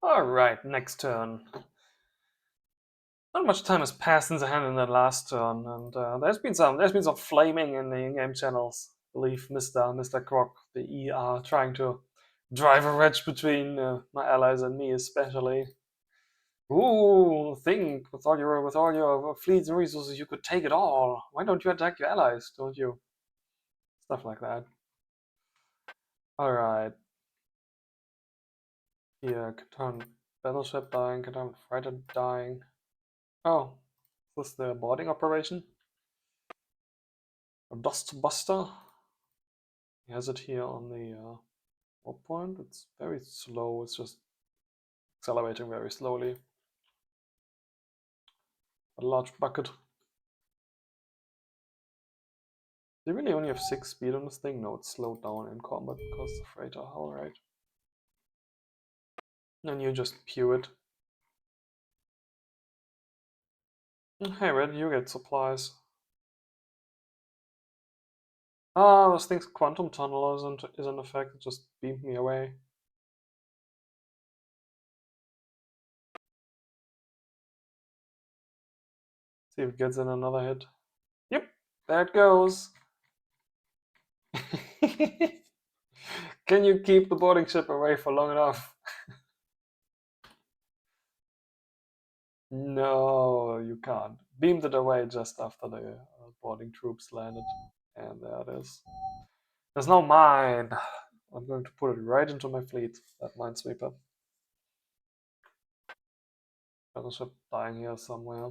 Alright, next turn. Not much time has passed since I had in that last turn, and there's been some flaming in the in-game channels. I believe Mr. Croc, the ER, trying to drive a wedge between my allies and me, especially. Ooh, think with all your fleets and resources, you could take it all. Why don't you attack your allies? Don't you? Stuff like that. All right. Here, Catan battleship dying, Catan fighter dying. Oh, is this the boarding operation? A dust buster. He has it here on the what point? It's very slow. It's just accelerating very slowly. A large bucket. They really only have 6 speed on this thing? No, it's slowed down in combat because of the freighter. Alright. And you just pew it. Hey, where do you get supplies? Ah, this thing's quantum tunnel is in effect. It just beamed me away. See if it gets in another hit. Yep, there it goes. Can you keep the boarding ship away for long enough? No, you can't. Beamed it away just after the boarding troops landed. And there it is. There's no mine. I'm going to put it right into my fleet, that minesweeper. Battleship dying here somewhere.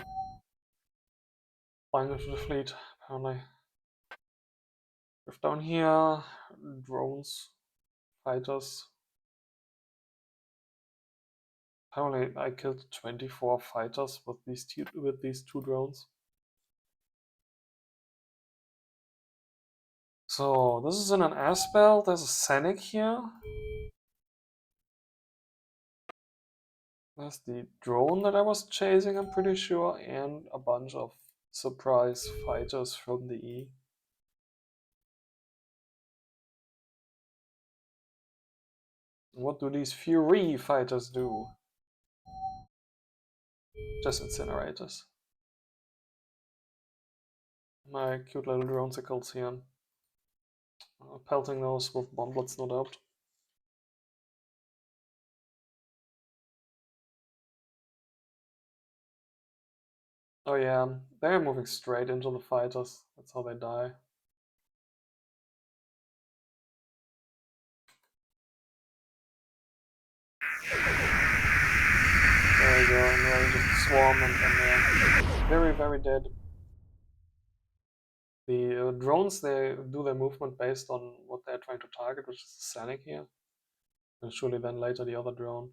Flying into the fleet, apparently. Drift down here. Drones. Fighters. Apparently I killed 24 fighters with these two drones. So this is in an S-bell. There's a Scenic here. There's the drone that I was chasing, I'm pretty sure, and a bunch of surprise fighters from the E. What do these Fury fighters do? Just incinerators. My cute little dronecicles here. Pelting those with bomblets, no doubt. Oh yeah, they're moving straight into the fighters. That's how they die. There we go, and they just swarm and they're very, very dead. The drones, they do their movement based on what they're trying to target, which is the Scenic here. And surely then later the other drone.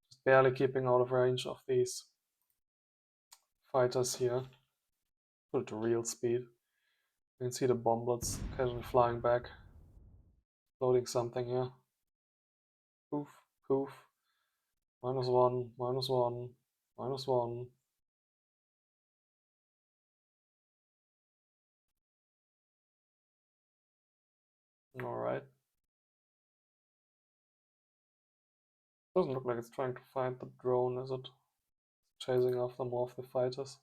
Just barely keeping out of range of these fighters here. Put it to real speed. You can see the bomblets casually flying back. Loading something here. Poof, poof. -1, -1, -1. Alright. Doesn't look like it's trying to find the drone, is it? Chasing after more of the fighters.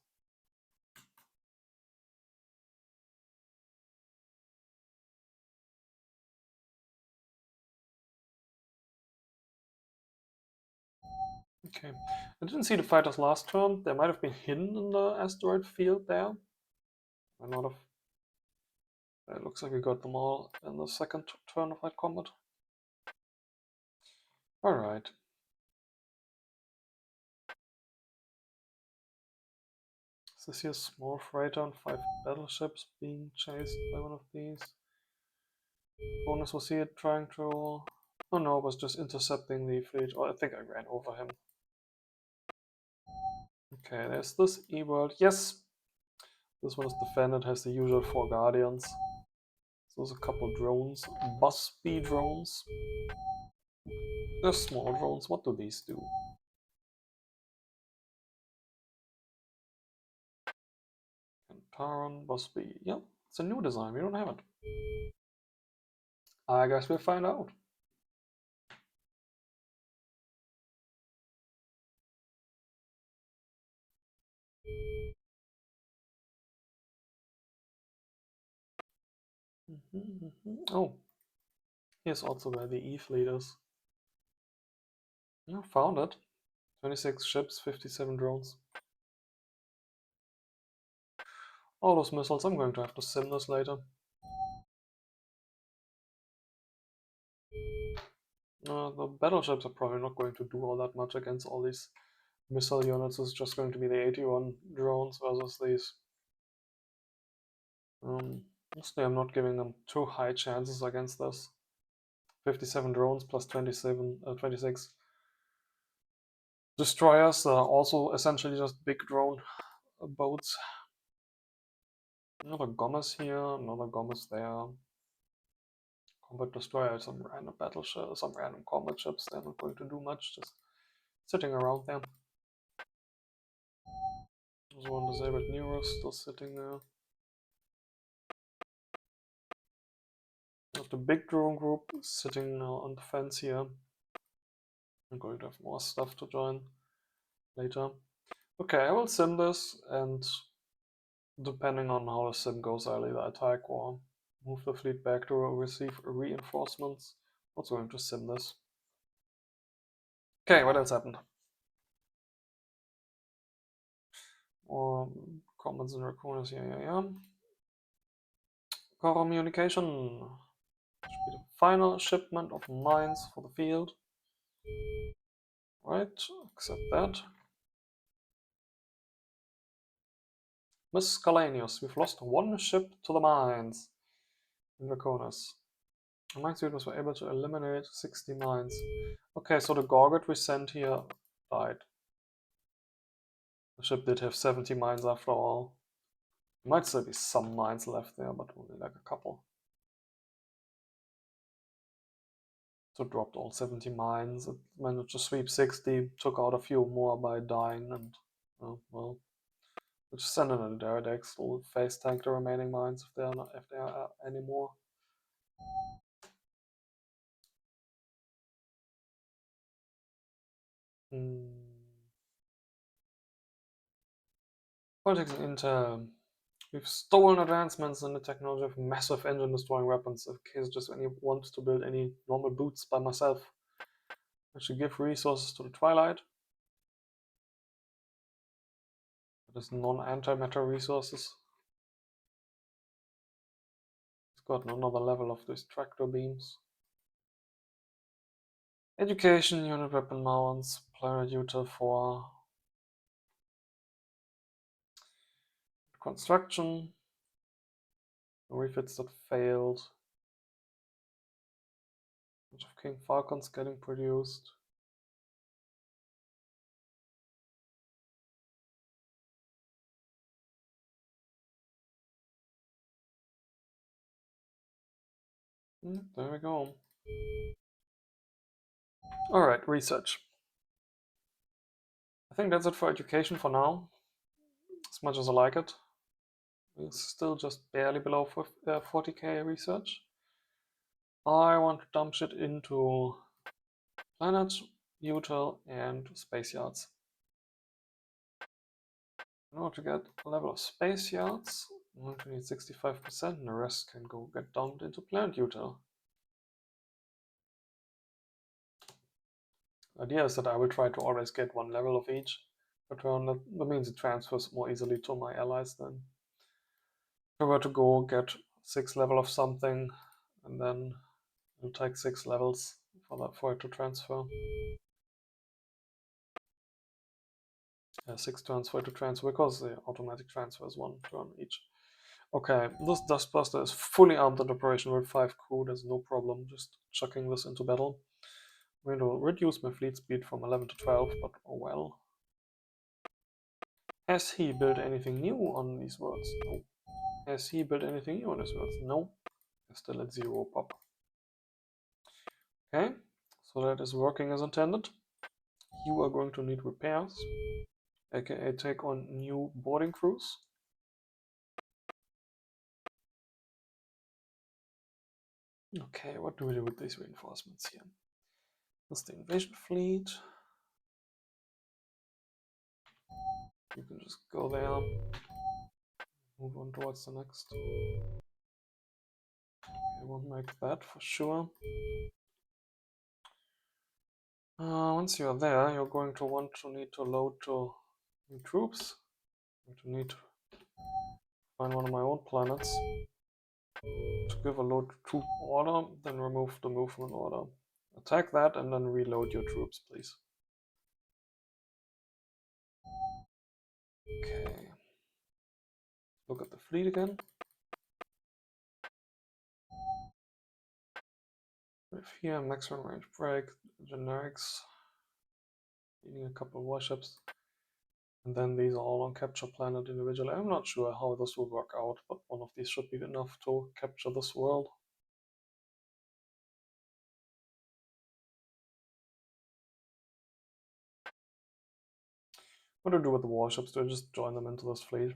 Okay. I didn't see the fighters last turn. They might have been hidden in the asteroid field there. Might not have. It looks like we got them all in the second turn of that combat. Alright. Is this here a small freighter and 5 battleships being chased by one of these? Bonus was here trying to... Oh no, it was just intercepting the fleet. Oh, I think I ran over him. Okay, there's this E-world. Yes! This one is defended, has the usual 4 guardians. So there's a couple drones. Bus B drones. They're small drones. What do these do? And Taron, Bus B. Yep, it's a new design. We don't have it. I guess we'll find out. Oh, here's also where the E fleet is. Yeah, found it. 26 ships, 57 drones. All those missiles, I'm going to have to sim this later. The battleships are probably not going to do all that much against all these missile units. It's just going to be the 81 drones versus these. Mostly I'm not giving them too high chances against this. 57 drones plus 26 destroyers are also essentially just big drone boats. Another Gomez here, another Gomez there. Combat destroyer, some random battleship, some random combat ships. They're not going to do much, just sitting around there. There's one disabled Nero still sitting there. Of the big drone group sitting on the fence here. I'm going to have more stuff to join later. Okay, I will sim this, and depending on how the sim goes, I'll either attack or move the fleet back to receive reinforcements. Also going to sim this. Okay, what else happened? Comments and recorders, yeah. Communication. Should be the final shipment of mines for the field. Right, accept that. Miscellaneous. We've lost one ship to the mines in Draconis. The minesweepers were able to eliminate 60 mines. Okay, so the Gorgot we sent here died. The ship did have 70 mines after all. There might still be some mines left there, but only like a couple. So dropped all 70 mines. It managed to sweep 60, took out a few more by dying, and well, we'll just send in a Derridex. We'll face tank the remaining mines if there are any more. Politics and Intel. We've stolen advancements in the technology of massive engine-destroying weapons. In case just any want to build any normal boots by myself, I should give resources to the Twilight. That is non-antimatter resources. It's got another level of these tractor beams. Education, unit weapon mounts, planet util 4. Construction. Refits that failed. Bunch of King Falcons getting produced. There we go. Alright, research. I think that's it for education for now. As much as I like it. We're still just barely below 40k research. I want to dump shit into planets, util, and space yards. In order to get a level of space yards, I'm going to need 65%, and the rest can go get dumped into planet util. The idea is that I will try to always get one level of each per turn. That means it transfers more easily to my allies then. If I were to go get 6 level of something, and then it'll take 6 levels for it to transfer. 6 turns for it to transfer, because the automatic transfer is 1 turn each. Okay, this Dustbuster is fully armed and operational with 5 crew. There's no problem just chucking this into battle. I'm going to reduce my fleet speed from 11 to 12, but oh well. Has he built anything new on these worlds? No. Has he built anything new on these worlds? No. He's still at 0 pop. Okay, so that is working as intended. You are going to need repairs, aka take on new boarding crews. Okay, what do we do with these reinforcements here? That's the invasion fleet. You can just go there, move on towards the next. I won't make that for sure. Once you're there, you're going to need to load to new troops. I'm going to need to find one of my own planets to give a load to troop order, then remove the movement order. Attack that and then reload your troops, please. Okay. Look at the fleet again. With here, maximum range break, generics, needing a couple of warships. And then these are all on capture planet individually. I'm not sure how this will work out, but one of these should be enough to capture this world. What do I do with the warships? Do I just join them into this fleet?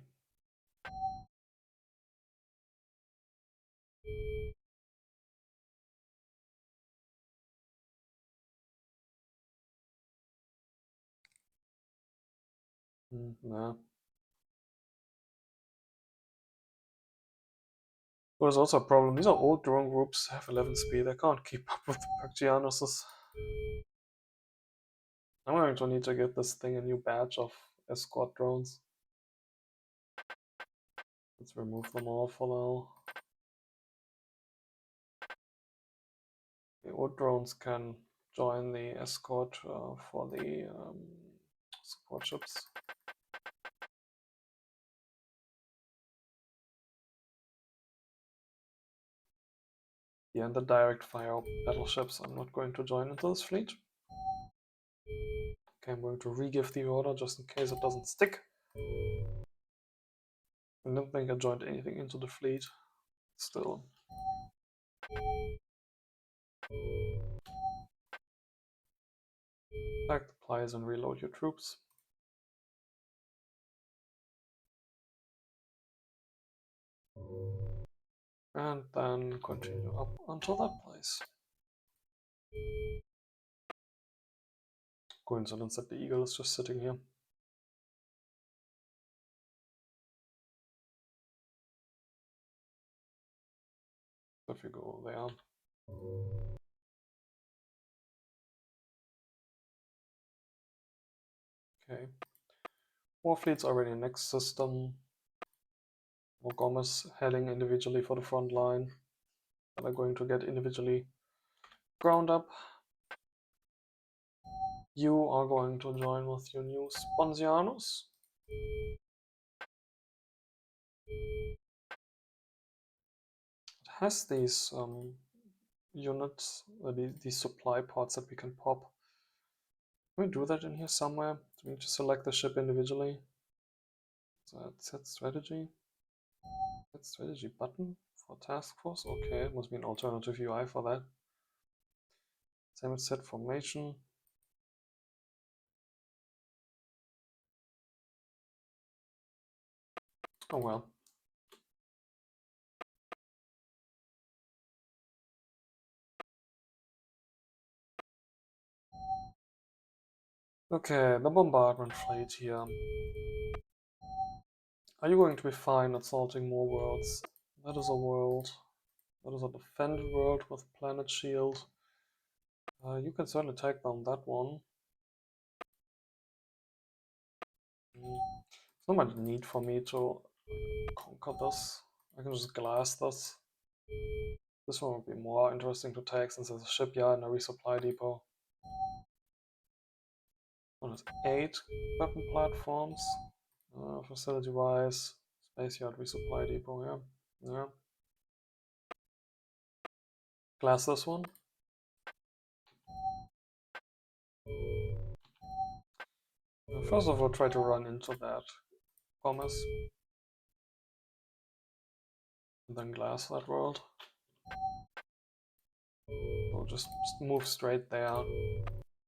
Nah. There's also a problem. These are old drone groups, have 11 speed. They can't keep up with the Perchianuses. I'm going to need to get this thing a new badge of escort drones. Let's remove them all for now. The old drones can join the escort for the support ships. Yeah, and the direct fire battleships I'm not going to join into this fleet. Okay, I'm going to re-give the order just in case it doesn't stick. I don't think I joined anything into the fleet. Still. Attack the pliers and reload your troops. And then continue up until that place. Coincidence that the eagle is just sitting here. If you go there. Okay. War fleet's already next system. More Gomez heading individually for the front line. That are going to get individually ground up. You are going to join with your new Sponsianus. It has these units, these supply pods that we can pop. Can we do that in here somewhere? Do we need to select the ship individually? So that's set strategy. Set strategy button for task force. Okay, it must be an alternative UI for that. Same with set formation. Oh well. Okay, the bombardment fleet here. Are you going to be fine assaulting more worlds? That is a world. That is a defended world with planet shield. You can certainly take down that one. There's not much need for me to conquer this. I can just glass this. This one would be more interesting to take since there's a shipyard and a resupply depot. One has 8 weapon platforms. Facility wise, space yard resupply depot, yeah. Glass this one. First of all, try to run into that Gomez. And then glass that world. So just move straight there.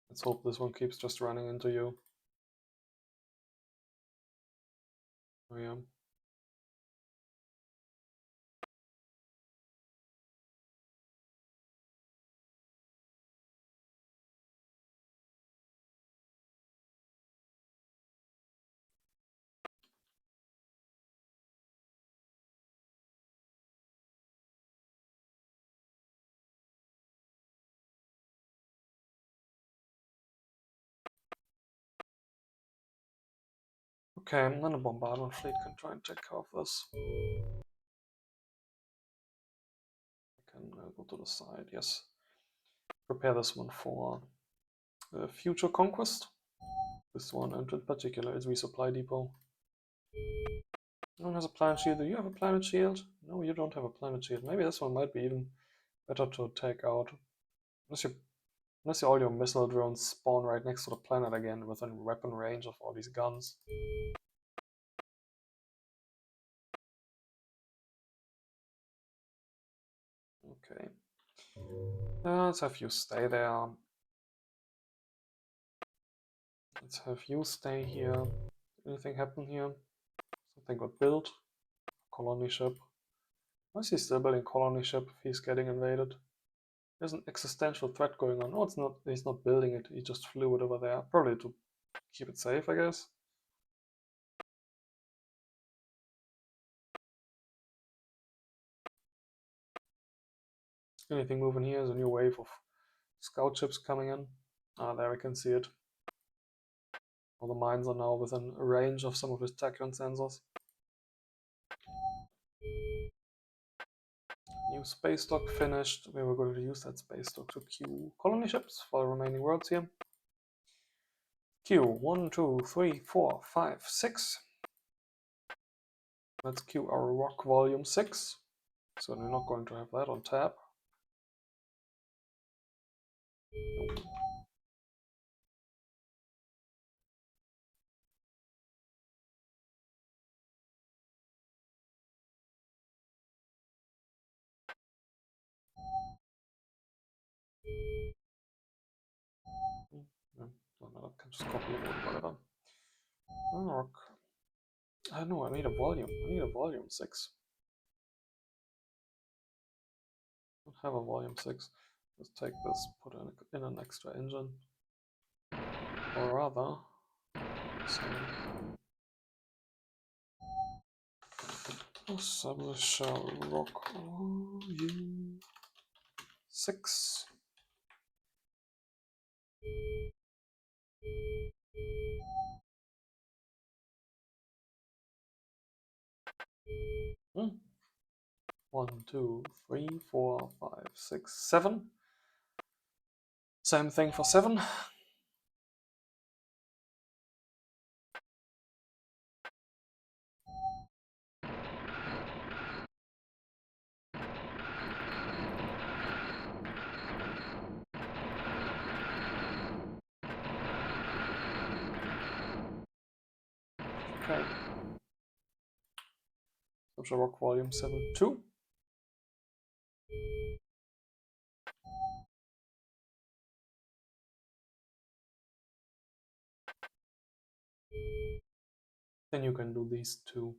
Let's hope this one keeps just running into you. Oh yeah. Okay, and then a bombardment fleet can try and take care of this. Can go to the side, yes. Prepare this one for future conquest. This one, and in particular, its resupply depot. No one has a planet shield. Do you have a planet shield? No, you don't have a planet shield. Maybe this one might be even better to take out. Unless all your missile drones spawn right next to the planet again within weapon range of all these guns. Okay. Let's have you stay there. Let's have you stay here. Anything happen here? Something got built. Colony ship. Why is he still building colony ship if he's getting invaded? There's an existential threat going on. No, it's not. He's not building it. He just flew it over there. Probably to keep it safe, I guess. Anything moving here is a new wave of scout ships coming in. Ah, there we can see it. All the mines are now within range of some of his tachyon sensors. New space dock finished. We were going to use that space dock to queue colony ships for the remaining worlds here. Queue 1, 2, 3, 4, 5, 6. Let's queue our rock volume 6. So we're not going to have that on tap. No, I can just copy it or whatever. Rock. I know, I need a volume. I need a volume 6. I don't have a volume 6. Let's take this, put in an extra engine. Or rather, establish a rock volume 6. Hmm. 1, 2, 3, 4, 5, 6, 7. Same thing for 7. Okay. Social rock volume 7, 2. Then you can do these 2.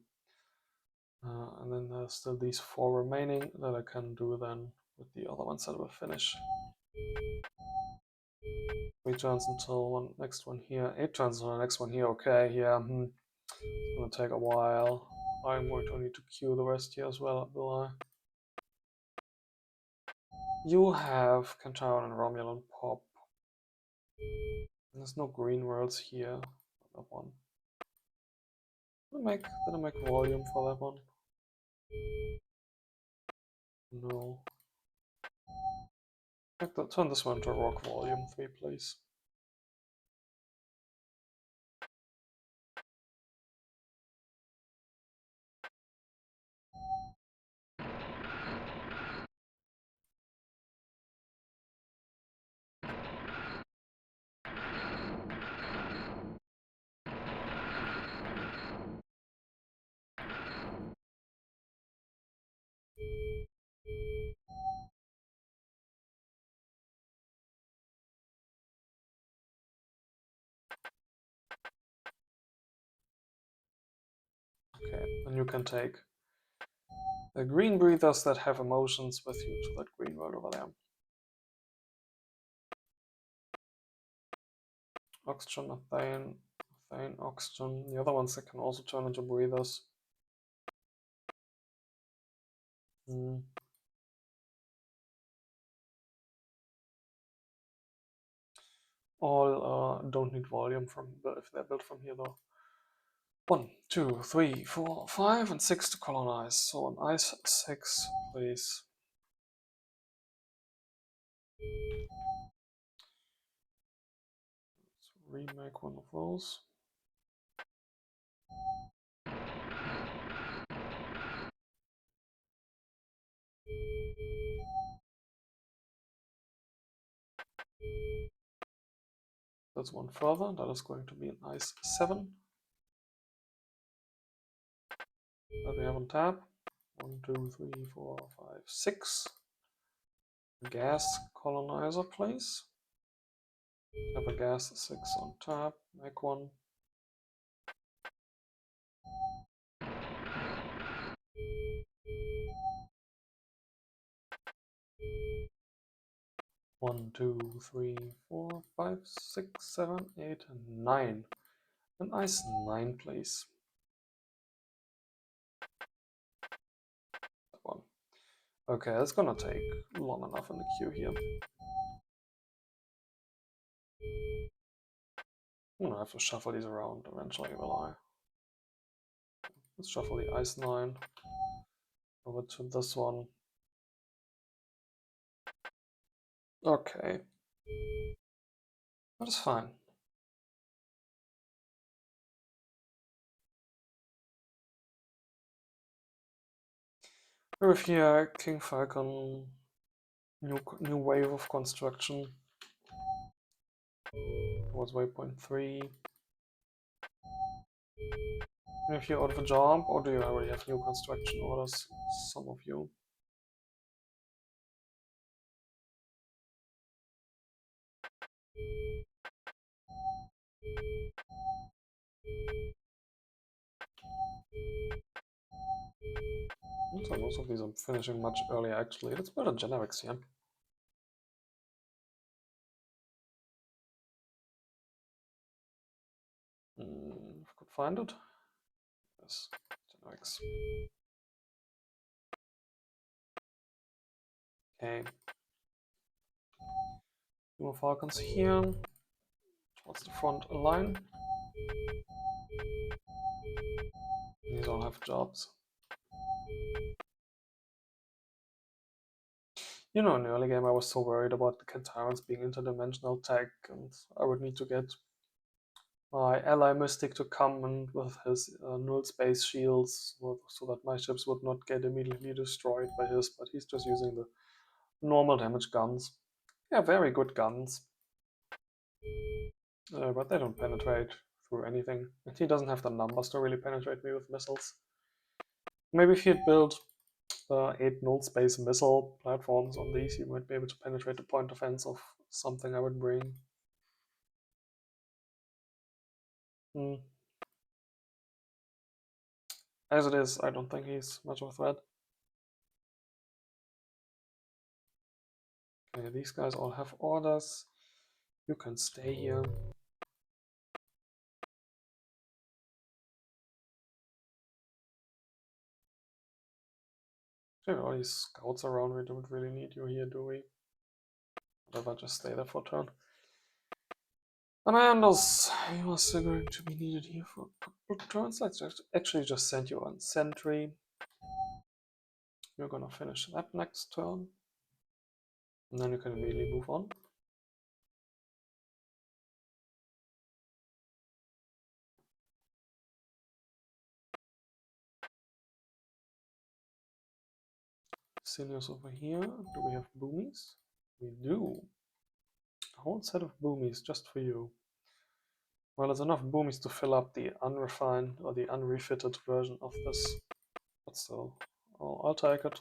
And then there's still these 4 remaining that I can do then with the other ones that will finish. 3 turns until next one here. 8 turns until the next one here. Okay, yeah. It's gonna take a while. I'm going to need to queue the rest here as well, will I? You have Kantaran and Romulan pop. There's no green worlds here. That one. Did I make volume for that one? No. Turn this one to rock volume 3, please. Okay, and you can take the green breathers that have emotions with you to that green world over there. Oxygen, methane, oxygen. The other ones that can also turn into breathers. All don't need volume from if they're built from here though. 1, 2, 3, 4, 5, and 6 to colonize. So an ice 6, please. Let's remake one of those. That's one further. That is going to be an ice 7 that we have on tap. 1, 2, 3, 4, 5, 6. Gas colonizer, please. Have a gas 6 on tap. Make one. One, two, three, 4, 5, 6, 7, 8, and 9. An ice 9, please. That one. Okay, it's gonna take long enough in the queue here. I'm gonna have to shuffle these around eventually, will I? Let's shuffle the ice 9 over to this one. Okay. That is fine. We have here King Falcon, new wave of construction. Towards waypoint 3. And if you're out of a job, or do you already have new construction orders? Some of you. So most of these I'm finishing much earlier actually. Let's build a generics here. If I could find it. Yes, generics. Okay. More Falcons here. Towards the front line. These all have jobs. You know, in the early game I was so worried about the Cantarans being interdimensional tech, and I would need to get my ally Mystic to come and with his null space shields so that my ships would not get immediately destroyed by his, but he's just using the normal damage guns. Yeah, very good guns. But they don't penetrate through anything. And he doesn't have the numbers to really penetrate me with missiles. Maybe if he had built 8 null space missile platforms on these, he might be able to penetrate the point defense of something I would bring. As it is, I don't think he's much of a threat. Okay, these guys all have orders. You can stay here. There are all these scouts around. We don't really need you here, do we? Whatever, just stay there for a turn. Amandos, you are still going to be needed here for a couple turns. Let's actually just send you on sentry. You're gonna finish that next turn. And then you can immediately move on. Seniors over here. Do we have boomies? We do. A whole set of boomies just for you. Well, there's enough boomies to fill up the unrefined or the unrefitted version of this. But still, I'll take it.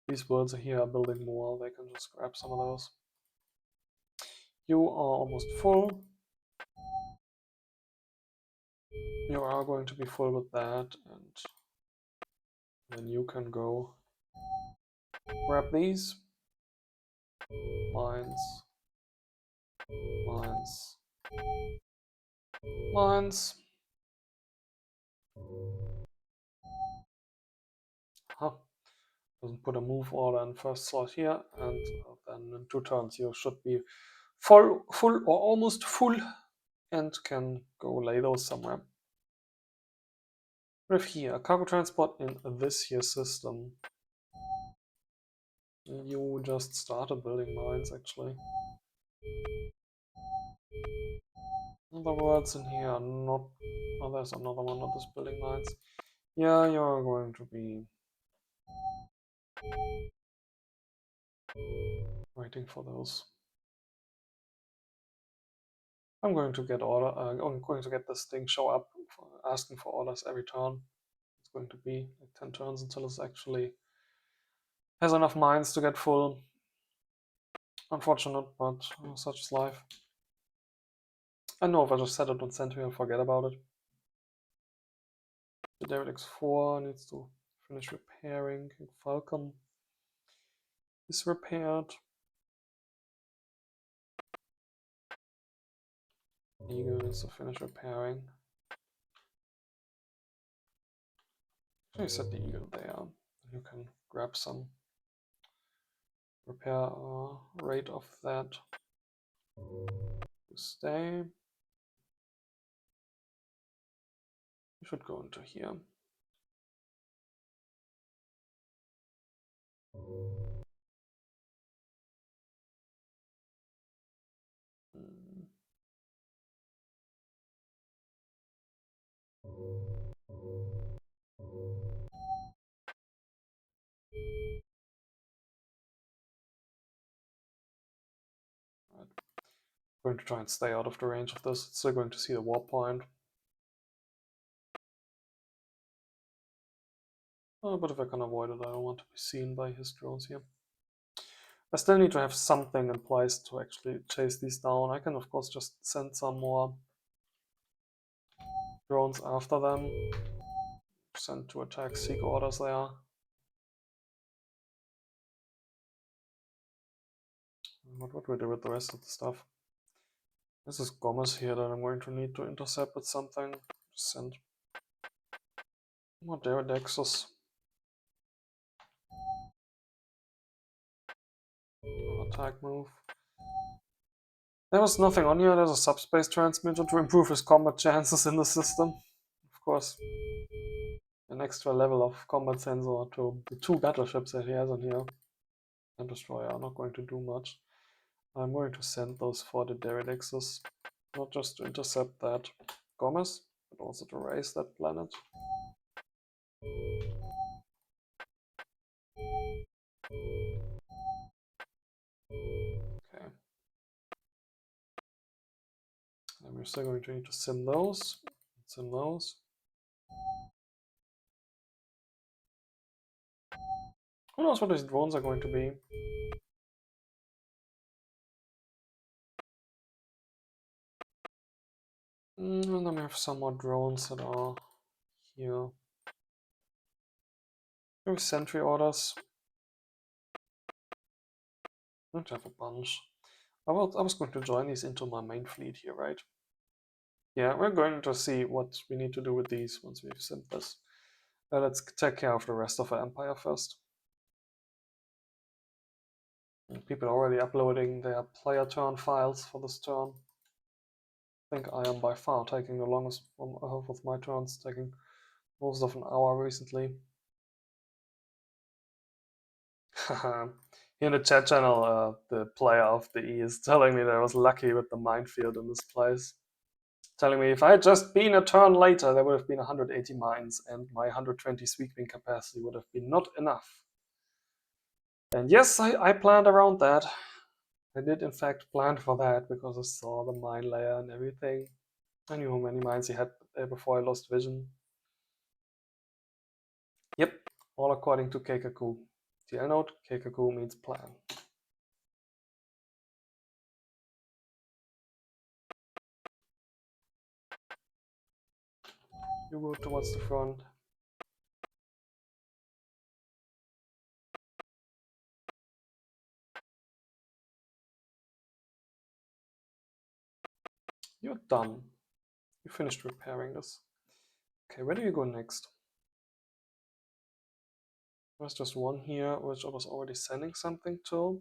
These birds here are building more. They can just grab some of those. You are almost full. You are going to be full with that, and then you can go grab these. Mines. Mines. Mines. Huh. Doesn't put a move order in first slot here, and then in 2 turns you should be full or almost full. and can go lay those somewhere. We have here a cargo transport in this here system. You just started building mines, actually. Other words in here are not. Oh, there's another one of these building mines. Yeah, you're going to be waiting for those. I'm going to get I'm going to get this thing show up, asking for orders every turn. It's going to be like 10 turns until it actually has enough mines to get full. Unfortunate, but such is life. I know if I just set it on Sentry and forget about it. The David X4 needs to finish repairing. Falcon is repaired. Eagle needs to finish repairing. Actually set the Eagle there. You can grab some repair rate of that. Stay. You should go into here. Right. Going to try and stay out of the range of this. It's still going to see the warp point. But if I can avoid it, I don't want to be seen by his drones here. I still need to have something in place to actually chase these down. I can, of course, just send some more drones after them. Send to attack, seek orders there. What would we do with the rest of the stuff? This is Gomez here that I'm going to need to intercept with something. Send more Deredexes. Attack move. There was nothing on here. There's a subspace transmitter to improve his combat chances in the system. Of course, an extra level of combat sensor to the 2 battleships that he has on here. And destroyer are not going to do much. I'm going to send those for the Deredexes, not just to intercept that Gomez, but also to raise that planet. Okay. And we're still going to need to sim those. Sim those. Who knows what these drones are going to be? And then we have some more drones that are here. Maybe sentry orders. I don't have a bunch. I was going to join these into my main fleet here, right? Yeah, we're going to see what we need to do with these once we've sent this. Let's take care of the rest of our empire first. And people are already uploading their player turn files for this turn. I think I am by far taking the longest with my turns, taking most of an hour recently. Here in the chat channel, the player of the E is telling me that I was lucky with the minefield in this place. Telling me if I had just been a turn later, there would have been 180 mines and my 120 sweeping capacity would have been not enough. And yes, I planned around that. I did in fact plan for that because I saw the mine layer and everything. I knew how many mines he had before I lost vision. Yep, all according to Keikaku. TL note, Keikaku means plan. You go towards the front. You're done. You finished repairing this. Okay, where do you go next? There's just one here, which I was already sending something to.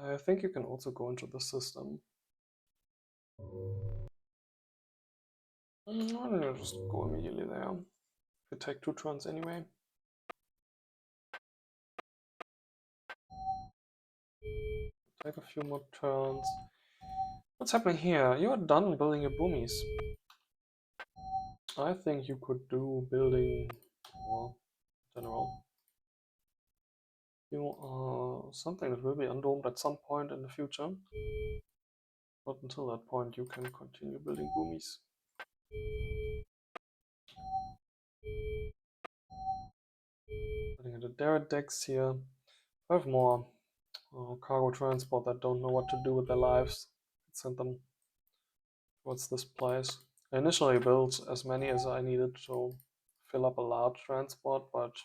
I think you can also go into the system. Why don't you just go immediately there? You take 2 turns anyway. Take a few more turns. What's happening here? You are done building your boomies. I think you could do building, well, in general. You are something that will be undomed at some point in the future. But until that point, you can continue building boomies. Looking at the Derrick decks here. 5 more cargo transport that don't know what to do with their lives. Send them towards this place. I initially built as many as I needed to fill up a large transport, but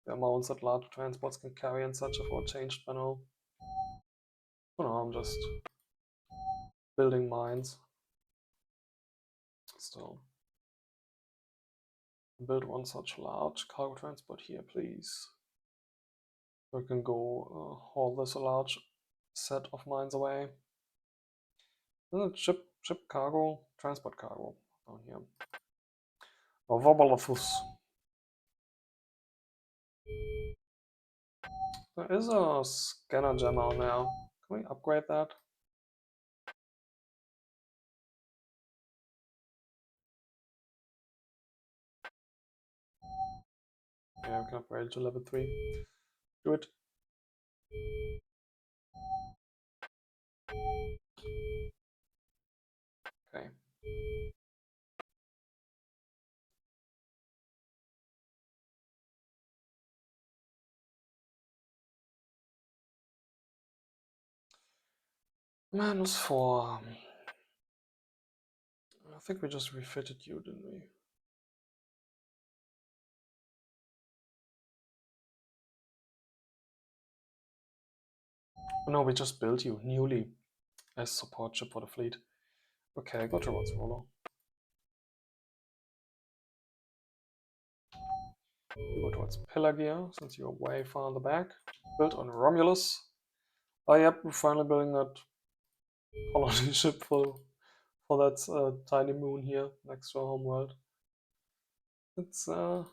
the amounts that large transports can carry and such have all changed by now. So now I'm just building mines. Still. Build one such large cargo transport here, please. So I can go haul this large set of mines away. Isn't it ship cargo? Transport cargo down here. A Wobblefus. There is a scanner gem on there. Can we upgrade that? Yeah, we can upgrade it to level 3. Do it. Okay. -4. I think we just refitted you, didn't we? No, we just built you newly as support ship for the fleet. Okay, go towards Rollo. You go towards Pelagia, since you're way far in the back. Built on Romulus. Oh yep, we're finally building that colony ship for that tiny moon here next to our homeworld. It's a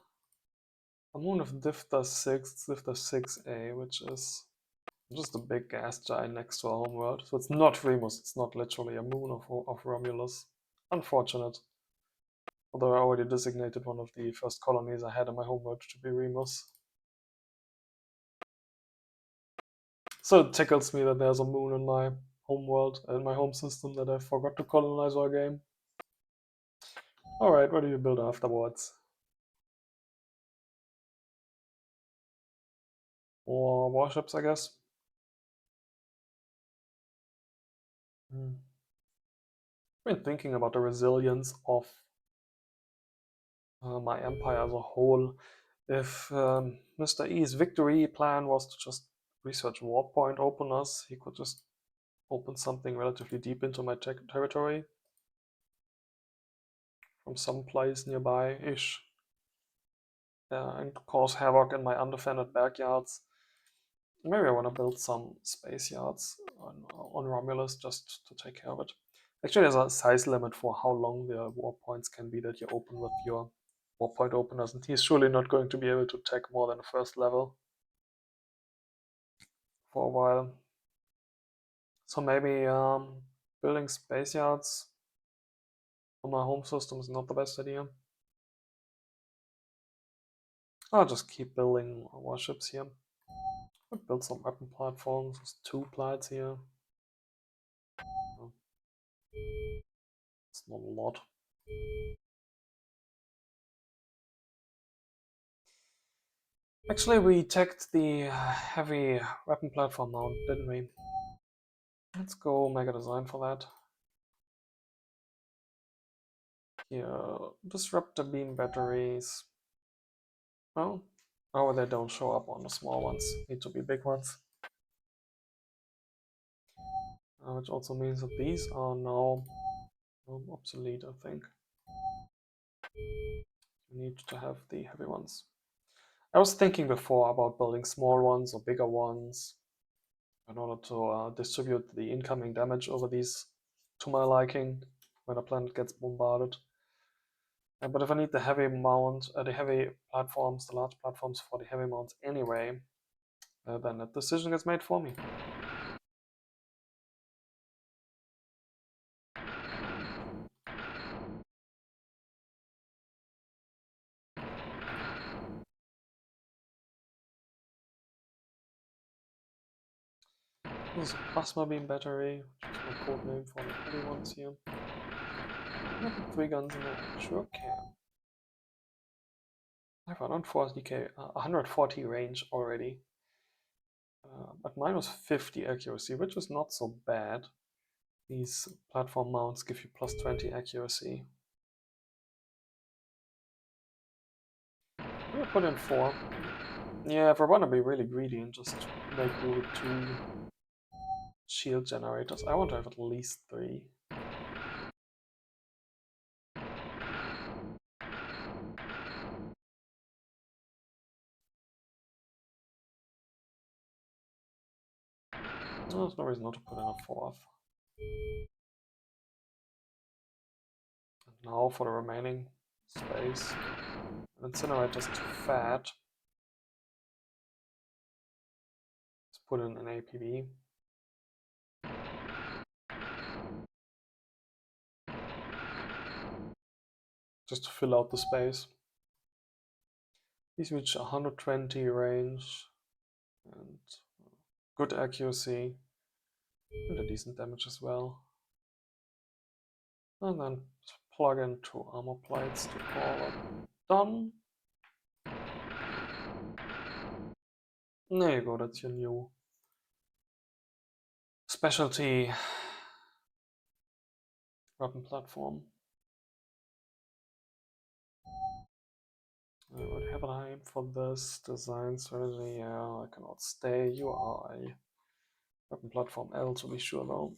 moon of Difta 6, it's Difta 6A, which is just a big gas giant next to our homeworld. So it's not Remus, it's not literally a moon of Romulus. Unfortunate. Although I already designated one of the first colonies I had in my homeworld to be Remus. So it tickles me that there's a moon in my homeworld, in my home system, that I forgot to colonize our game. Alright, what do you build afterwards? More warships, I guess. I've been thinking about the resilience of my empire as a whole. If Mr. E's victory plan was to just research warp point openers, he could just open something relatively deep into my territory from some place nearby-ish, and cause havoc in my undefended backyards. Maybe I want to build some space yards on Romulus just to take care of it. Actually, there's a size limit for how long the warp points can be that you open with your warp point openers, and he's surely not going to be able to take more than the first level for a while. So maybe building space yards on my home system is not the best idea. I'll just keep building warships here. I'll build some weapon platforms. There's 2 plates here. It's not a lot. Actually, we checked the heavy weapon platform mount, didn't we? Let's go make a design for that. Here, disruptor beam batteries. Well, oh, they don't show up on the small ones. Need to be big ones. Which also means that these are now obsolete, I think. You need to have the heavy ones. I was thinking before about building small ones or bigger ones in order to distribute the incoming damage over these to my liking when a planet gets bombarded. But if I need the heavy mount, the heavy platforms, the large platforms for the heavy mounts anyway, then that decision gets made for me. This is a plasma beam battery, which is my code name for the heavy ones here. Can I put 3 guns in there? Sure can. I have 140 range already. But mine was 50 accuracy, which is not so bad. These platform mounts give you plus 20 accuracy. I'm gonna put in 4. Yeah, if I want to be really greedy and just make do with 2 shield generators, I want to have at least 3. No, there's no reason not to put in a 4th. And now for the remaining space. An incinerator's too fat. Let's put in an APB. Just to fill out the space. These reach 120 range and good accuracy and a decent damage as well. And then plug in 2 armor plates to call it done. There you go, that's your new specialty weapon platform. I would have an aim for this design strategy. Yeah, I cannot stay. You are a weapon platform L to be sure though.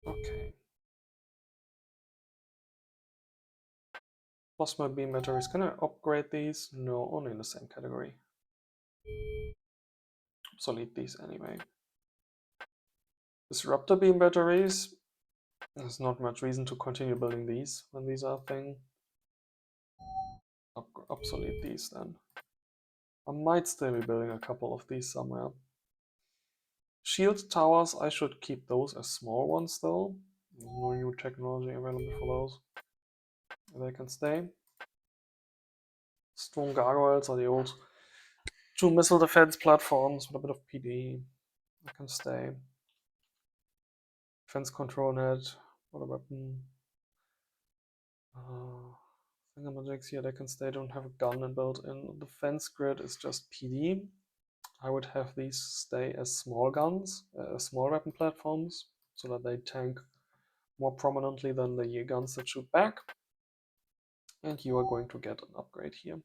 Okay. Plasma beam batteries. Can I upgrade these? No, only in the same category. Obsolete these anyway. Disruptor beam batteries. There's not much reason to continue building these when these are a thing. Obsolete these then. I might still be building a couple of these somewhere. Shield towers, I should keep those as small ones though. There's no new technology available for those. They can stay. Stone gargoyles are the old 2 missile defense platforms with a bit of PD. They can stay. Defense control net, what a weapon. Thingamajigs here, they can stay, don't have a gun built in. Defense grid is just PD. I would have these stay as small guns, small weapon platforms, so that they tank more prominently than the guns that shoot back. And you are going to get an upgrade here.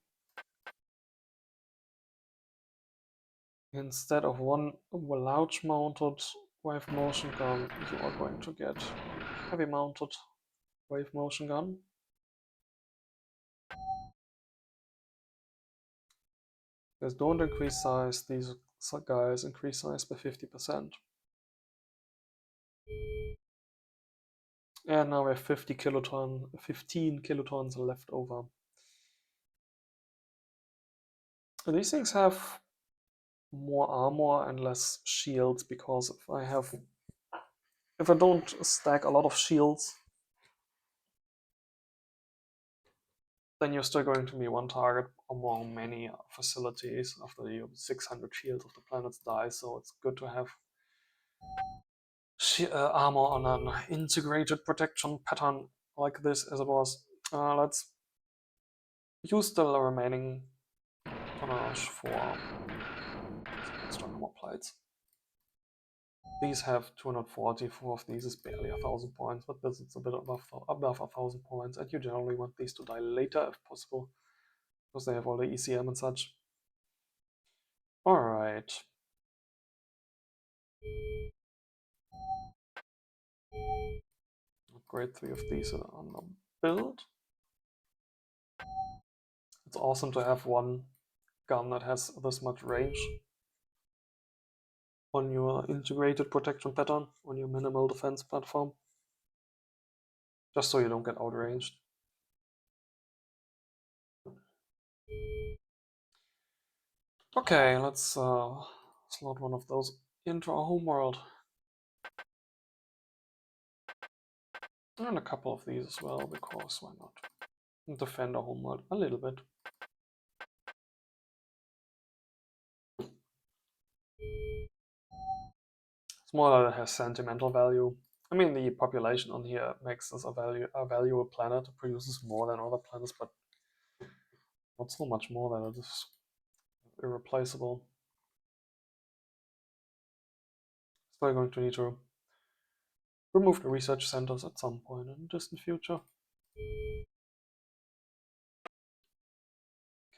Instead of one large mounted wave motion gun, you are going to get one heavy mounted wave motion gun. These don't increase size, these guys increase size by 50%. And now we have 15 kilotons left over. And these things have more armor and less shields, because if I don't stack a lot of shields, then you're still going to be one target among many facilities after the 600 shields of the planets die, so it's good to have armor on an integrated protection pattern like this as it was. Let's use the remaining tonnage for some extra armor plates. These have 244 of these is barely 1,000 points, but this is a bit above 1,000 points, and you generally want these to die later if possible, because they have all the ECM and such. Alright. Upgrade 3 of these on the build. It's awesome to have one gun that has this much range on your integrated protection pattern, on your minimal defense platform. just so you don't get outranged. Okay, let's slot one of those into our homeworld. And a couple of these as well, because why not? And defend our homeworld a little bit. It's more that it has sentimental value. I mean, the population on here makes this a valuable planet. It produces more than other planets, but not so much more that it is irreplaceable. Still going to need to remove the research centers at some point in the distant future.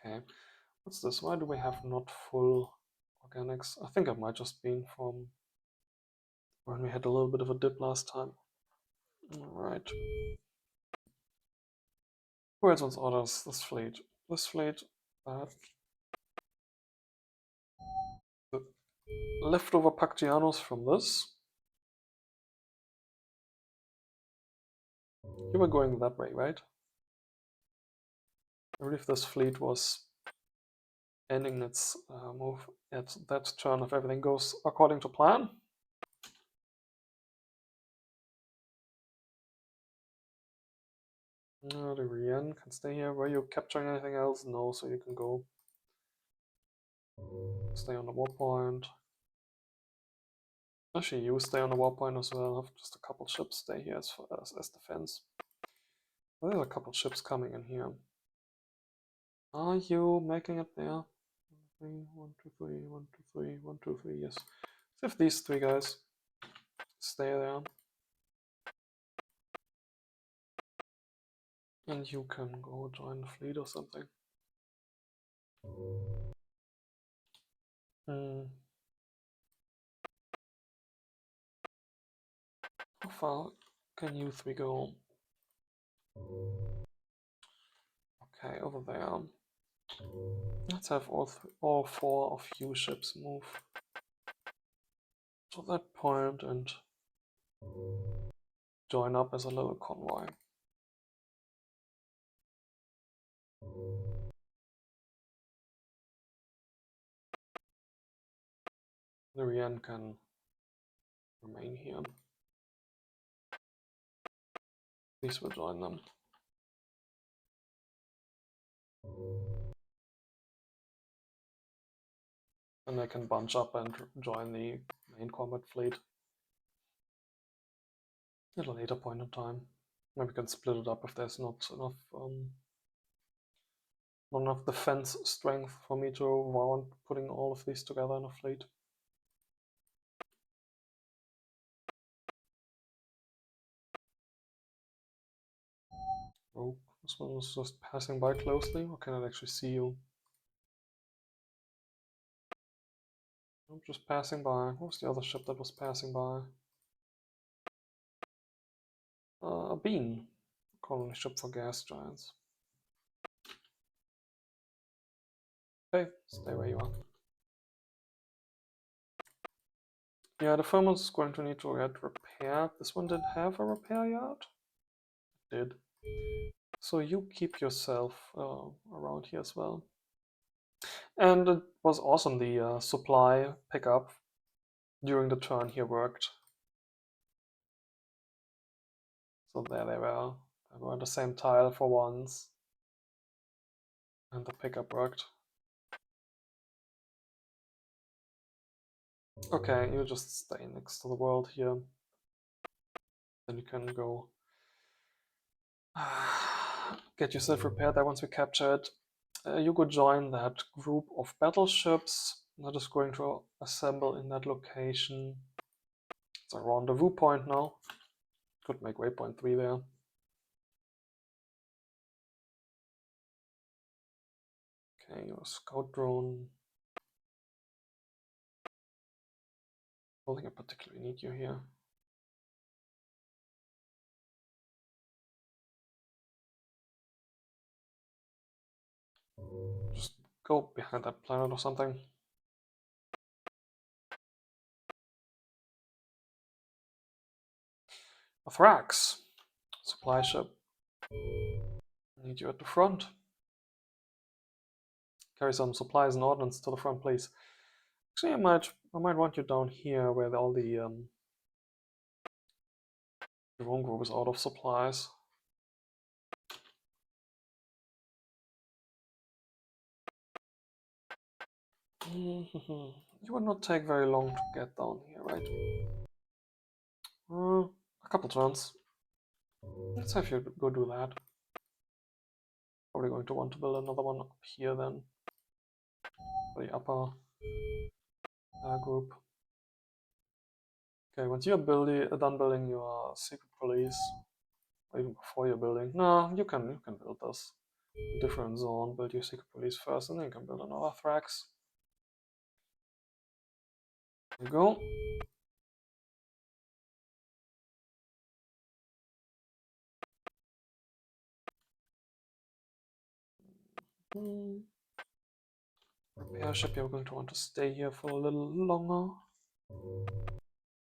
Okay, what's this? Why do we have not full organics? I think it might just been from when we had a little bit of a dip last time. Alright. Who else wants orders? This fleet. This fleet. That. The leftover Pactianos from this. You were going that way, right? I believe this fleet was ending its move at that turn if everything goes according to plan. The Rien can stay here. Were you capturing anything else? No, so you can go. Stay on the war point. Actually, you stay on the war point as well. Have just a couple ships stay here as defense. Well, there's a couple ships coming in here. Are you making it there? 1, 2, 3, 1, 2, 3, 1, 2, 3, yes. So if these three guys stay there. And you can go join the fleet or something. How far can you three go? Okay, over there. Let's have all four of you ships move to that point and join up as a little convoy. The Rien can remain here. These will join them. And they can bunch up and join the main combat fleet at a later point in time. Maybe we can split it up if there's not enough defense strength for me to warrant putting all of these together in a fleet. Oh, this one was just passing by closely, or can I actually see you? I'm just passing by. What was the other ship that was passing by? A bean. Colony ship for gas giants. Okay, stay where you are. Yeah, the firm is going to need to get repaired. This one didn't have a repair yard? It did. So you keep yourself around here as well. And it was awesome, the supply pickup during the turn here worked. So there they were. They were on the same tile for once. And the pickup worked. Okay, you just stay next to the world here. Then you can go get yourself repaired there once we capture it. You could join that group of battleships that is going to assemble in that location. It's a rendezvous point now. Could make waypoint 3 there. Okay, your scout drone. I don't think I particularly need you here. Just go behind that planet or something. A Thrax. Supply ship. I need you at the front. Carry some supplies and ordnance to the front, please. Actually, I might want you down here where all the drone group is out of supplies. You would not take very long to get down here, right? A couple turns. Let's have you go do that. Probably going to want to build another one up here then. For the upper group. Okay, once you're done building your secret police, or even before you're building, no, you can build this. A different zone, build your secret police first, and then you can build another Thrax. There you go. Repair ship, you're going to want to stay here for a little longer.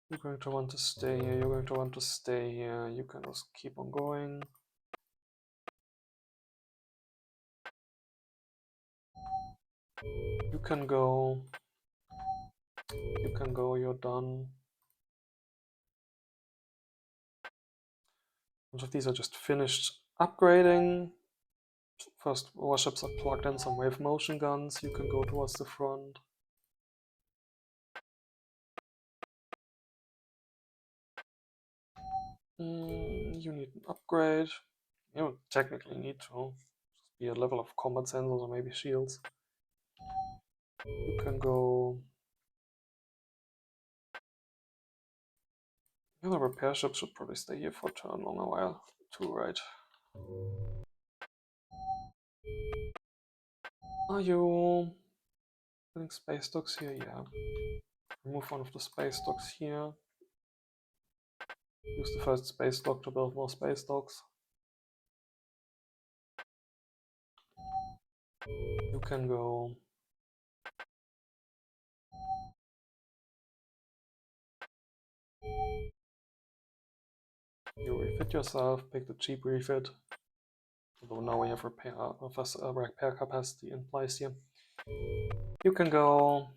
You're going to want to stay here, you're going to want to stay here. You can just keep on going. You can go, you're done. Most of these are just finished upgrading. First warships are plugged in, some wave motion guns. You can go towards the front. You need an upgrade. You don't technically need to. Just be a level of combat sensors or maybe shields. You can go. The other repair ship should probably stay here for a turn longer while too, right? Are you building space docks here? Yeah. Remove one of the space docks here. Use the first space dock to build more space docks. You can go. You refit yourself, pick the cheap refit. Although now we have repair capacity in place here. You can go.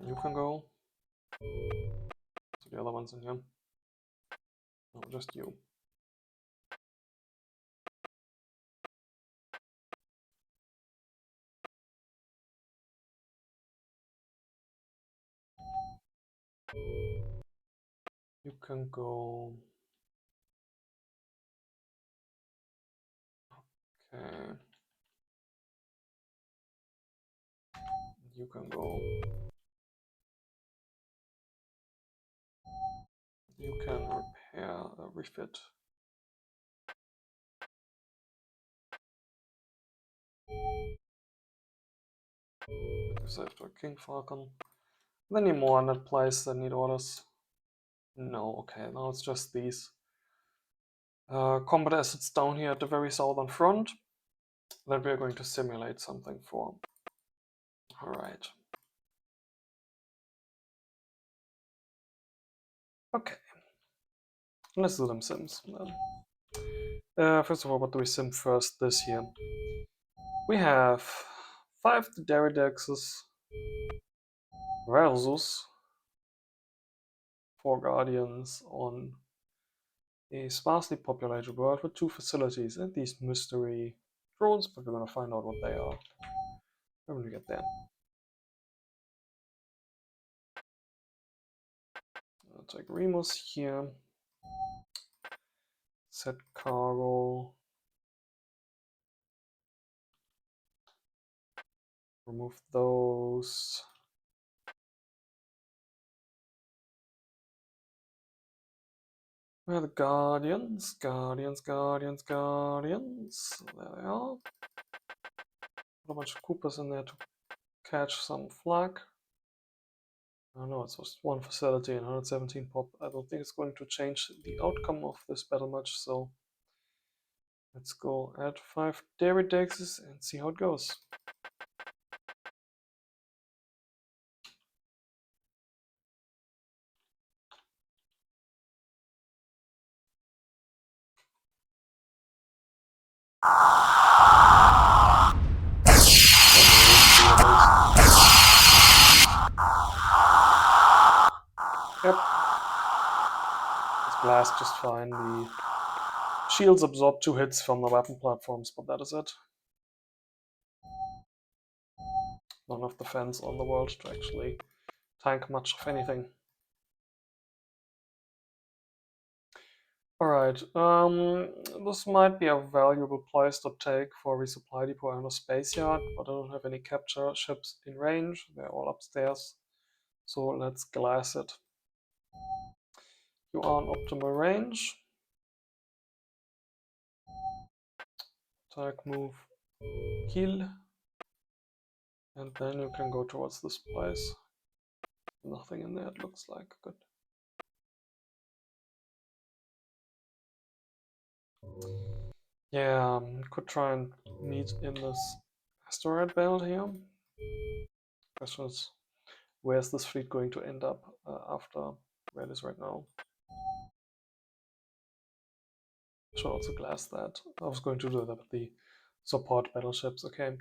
You can go. So the other ones in here. No, just you. You can go. Okay. You can go. You can repair, refit. Save to a King Falcon. Any more in that place that need orders? No, okay, now it's just these. Combat assets down here at the very southern front that we are going to simulate something for. Alright. Okay. Let's do them sims. First of all, what do we sim first this year? We have 5 Deridexes versus 4 Guardians on a sparsely populated world with 2 facilities and these mystery drones, but we're going to find out what they are when we get there. I'll take Remus here, set cargo, remove those. Where are the Guardians? Guardians. There they are. Put a bunch of Coopers in there to catch some flak. I don't know, it's just one facility and 117 pop. I don't think it's going to change the outcome of this battle much, so let's go add 5 Deridexes and see how it goes. blast just fine. The shields absorb 2 hits from the weapon platforms, but that is it. Not enough defense on the world to actually tank much of anything. Alright, this might be a valuable place to take for resupply depot and a space yard, but I don't have any capture ships in range. They're all upstairs. So let's glass it. You are in optimal range. Attack, move, kill. And then you can go towards this place. Nothing in there, it looks like. Good. Yeah, could try and meet in this asteroid belt here. Question is, where's this fleet going to end up after where it is right now? Should also glass that. I was going to do that with the support battleships. Okay.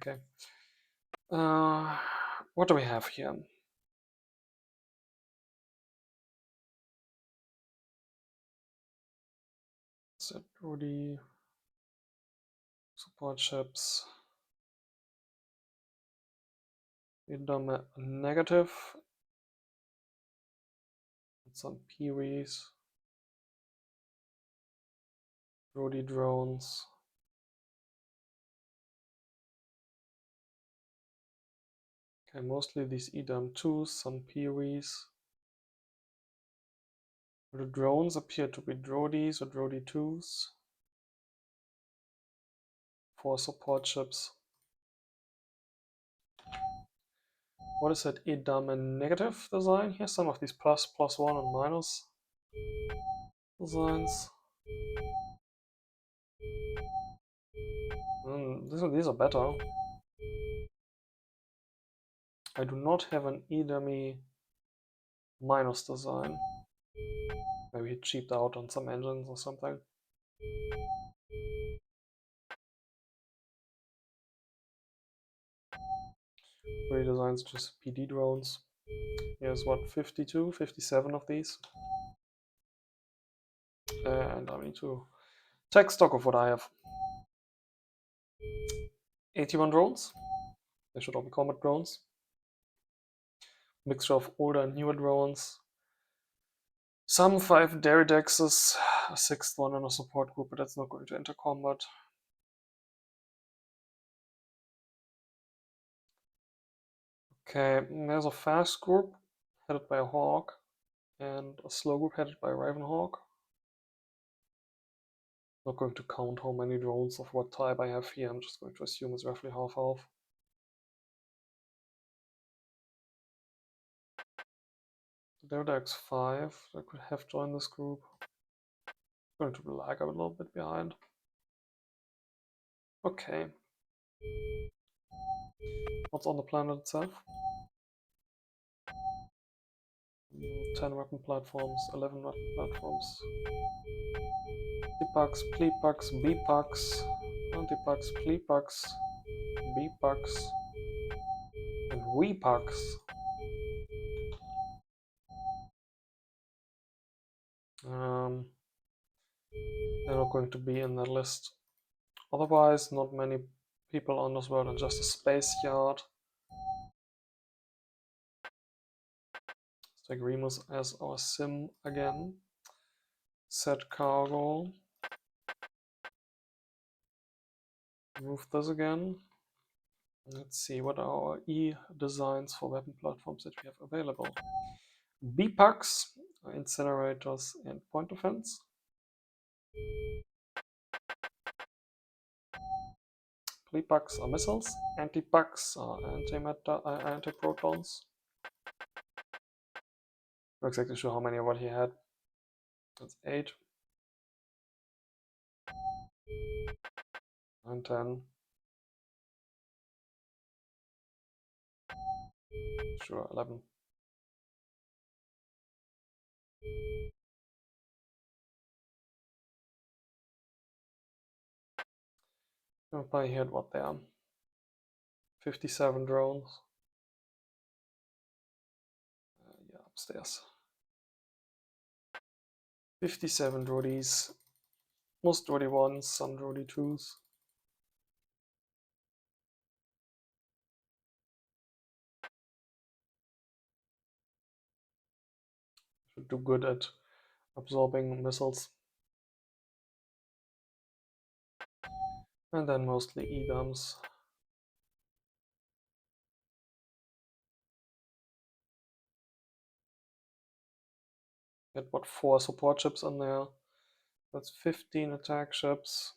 What do we have here? Is it Rudy? Support ships. Indom negative. And some Peewees. Rudy drones. Okay, mostly these Edam 2s, some Peewees. The drones appear to be Drodies or Drody 2s. 4 support ships. What is that Edam and negative design? Here's some of these plus, +1 and minus designs. These are better. I do not have an Edami minus design. Maybe it cheaped out on some engines or something. Redesigns just PD drones. Here's what, 52, 57 of these. And I need to take stock of what I have. 81 drones. They should all be combat drones. Mixture of older and newer drones. Some 5 Deridexes, a 6th one in a support group, but that's not going to enter combat. Okay, there's a fast group headed by a Hawk and a slow group headed by a Ravenhawk. Not going to count how many drones of what type I have here, I'm just going to assume it's roughly half-half. Deridex 5, that could have joined this group. Going to lag a little bit behind. Okay. What's on the planet itself? 10 weapon platforms, 11 weapon platforms. Antipax, Plepax, Bpax, Antipax, Plepax, Bpax, and Wepax. They're not going to be in the list. Otherwise, not many people on this world and just a space yard. Let's take Remus as our sim again. Set cargo. Move this again. Let's see what are our E designs for weapon platforms that we have available. Bpax, incinerators and point defense. Plepax are missiles. Antipax are anti-protons. Not exactly sure how many of what he had. That's 8. 9, 10. Sure, 11. Everybody had what there? 57 drones. Yeah, upstairs. 57 Drodies. Most Drody 1s, some Drody 2s. Should do good at absorbing missiles. And then mostly E-bombs. Get what, 4 support ships in there. That's 15 attack ships.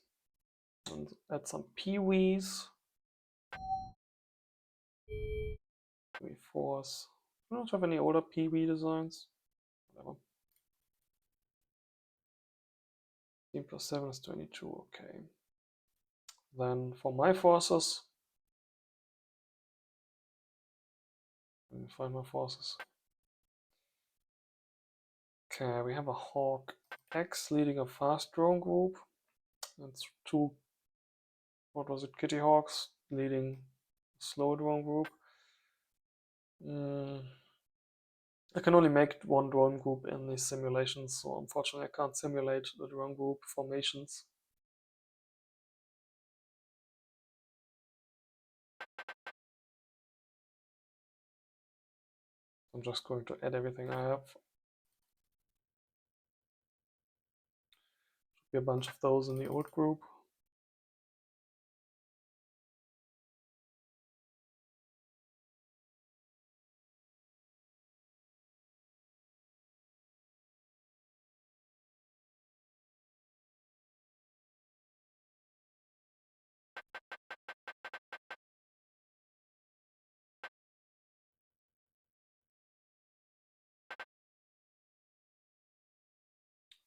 And add some Pee-wees. P-4s. I don't have any older Pee-wee designs. Whatever. 10 plus 7 is 22, okay. Then for my forces, let me find my forces. Okay, we have a Hawk X leading a fast drone group. That's 2, what was it, Kitty Hawks leading a slow drone group. I can only make 1 drone group in these simulations, so unfortunately I can't simulate the drone group formations. I'm just going to add everything I have. Should be a bunch of those in the old group.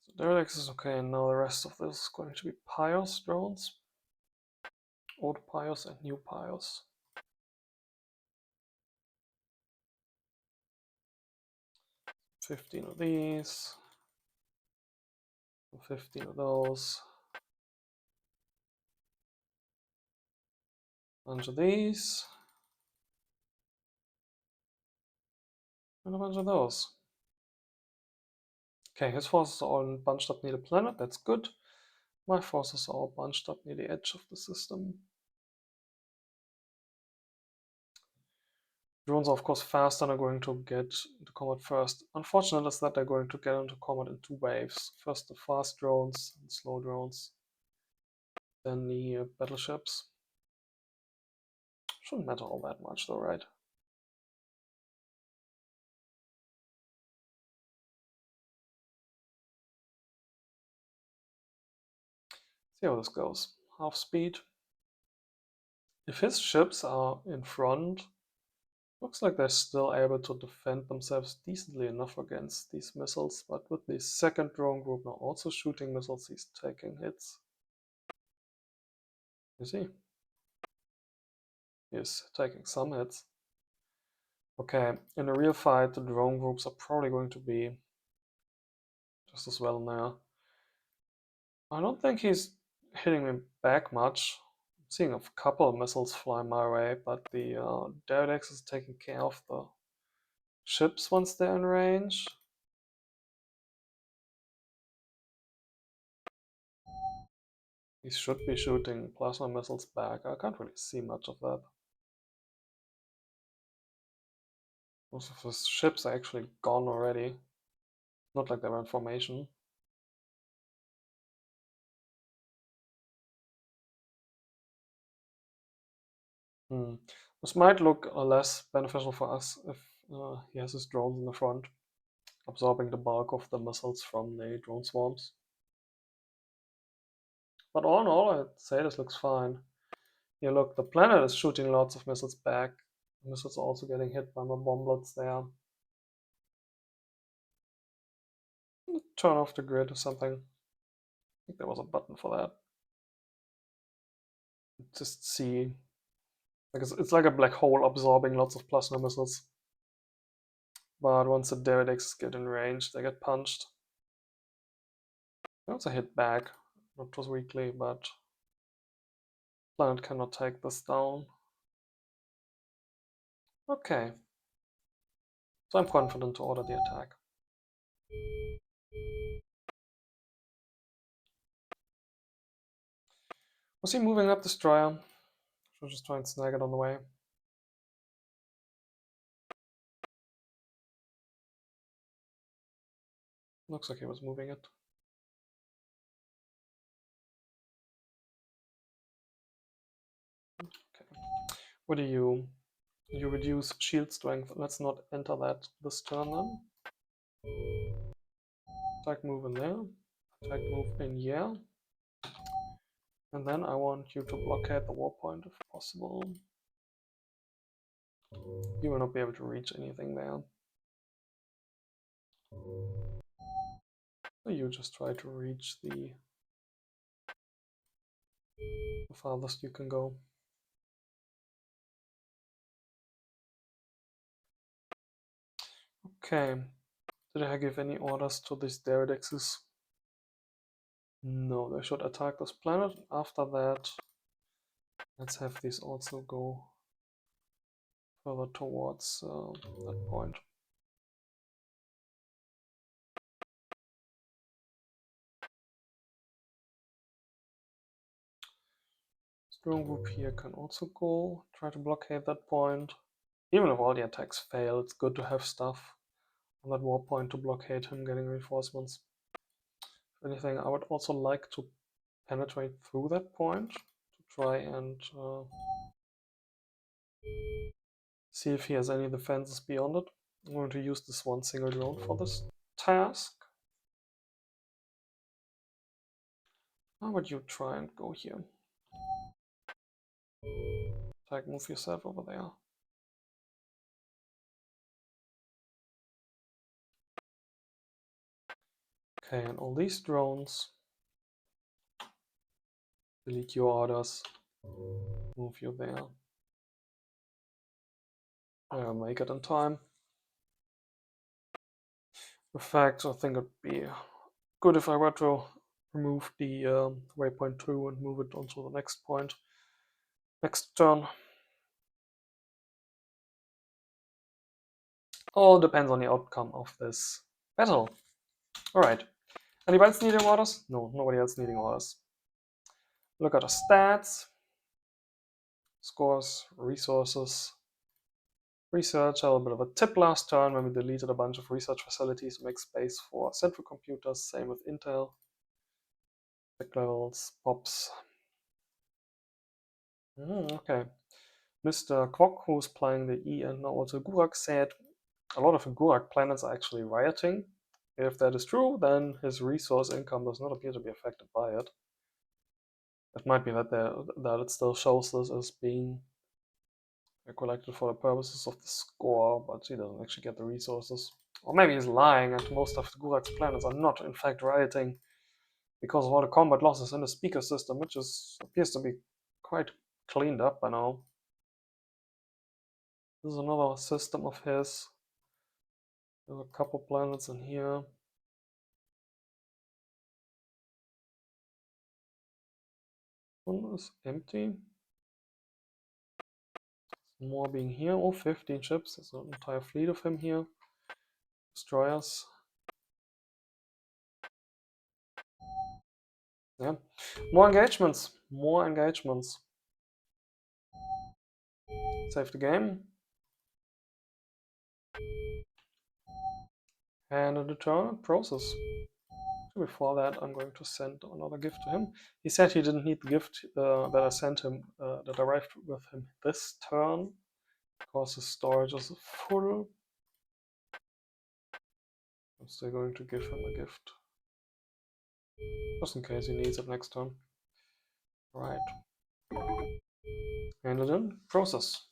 So Derelict is okay, and now the rest of this is going to be Pios drones. Old Pios and new Pios. 15 of these. 15 of those. A bunch of these. And a bunch of those. Okay, his forces are all bunched up near the planet, that's good. My forces are all bunched up near the edge of the system. Drones are of course faster and are going to get into combat first. Unfortunate is that they're going to get into combat in 2 waves. First the fast drones and slow drones, then the battleships. Shouldn't matter all that much though, right? See how this goes. Half speed. If his ships are in front, looks like they're still able to defend themselves decently enough against these missiles, but with the second drone group now also shooting missiles, he's taking hits. You see? He's taking some hits. Okay, in a real fight, the drone groups are probably going to be just as well now. I don't think he's hitting me back much. I'm seeing a couple of missiles fly my way, but the Deredex is taking care of the ships once they're in range. He should be shooting plasma missiles back. I can't really see much of that. Most of his ships are actually gone already. Not like they were in formation. This might look less beneficial for us if he has his drones in the front, absorbing the bulk of the missiles from the drone swarms. But all in all, I'd say this looks fine. Here, look, the planet is shooting lots of missiles back. The missiles are also getting hit by my bomblets there. Turn off the grid or something. I think there was a button for that. Just see. Like it's like a black hole absorbing lots of plasma missiles. But once the Deredex get in range, they get punched. They also hit back, not just weakly, but planet cannot take this down. Okay. So I'm confident to order the attack. Was he moving that destroyer? Should just try and snag it on the way. Looks like he was moving it. Okay. What do you reduce shield strength? Let's not enter that this turn then. Attack move in there. Attack move in here. And then I want you to blockade the war point if possible. You will not be able to reach anything there. So you just try to reach the farthest you can go. Okay. Did I give any orders to these Deredexes? No, they should attack this planet. After that, let's have these also go further towards that point. Strong group here can also go, try to blockade that point. Even if all the attacks fail, it's good to have stuff on that war point to blockade him getting reinforcements. If anything, I would also like to penetrate through that point to try and see if he has any defenses beyond it. I'm going to use this one single drone for this task. How would you try and go here? Attack, move yourself over there. Okay, and all these drones, delete your orders, move you there. Make it in time. In fact, I think it'd be good if I were to remove the waypoint 2 and move it onto the next point. Next turn. All depends on the outcome of this battle. Alright. Anybody else needing orders? No, nobody else needing orders. Look at the stats. Scores, resources. Research, I had a bit of a tip last turn when we deleted a bunch of research facilities to make space for central computers. Same with Intel. Tech levels, POPs. Okay. Mr. Kwok, who's playing the E and now also Gurak, said a lot of the Gurak planets are actually rioting. If that is true, then his resource income does not appear to be affected by it. It might be that it still shows this as being collected for the purposes of the score, but he doesn't actually get the resources. Or maybe he's lying and most of the Gurak's planets are not in fact rioting because of all the combat losses in the speaker system, which appears to be quite cleaned up by now. This is another system of his. There's a couple planets in here. One is empty. More being here. Oh, 15 ships. There's an entire fleet of him here. Destroyers. Yeah. More engagements. More engagements. Save the game. And a determined process. Before that, I'm going to send another gift to him. He said he didn't need the gift that I sent him, that arrived with him this turn, because his storage is full. I'm still going to give him a gift, just in case he needs it next turn. Right. And then process.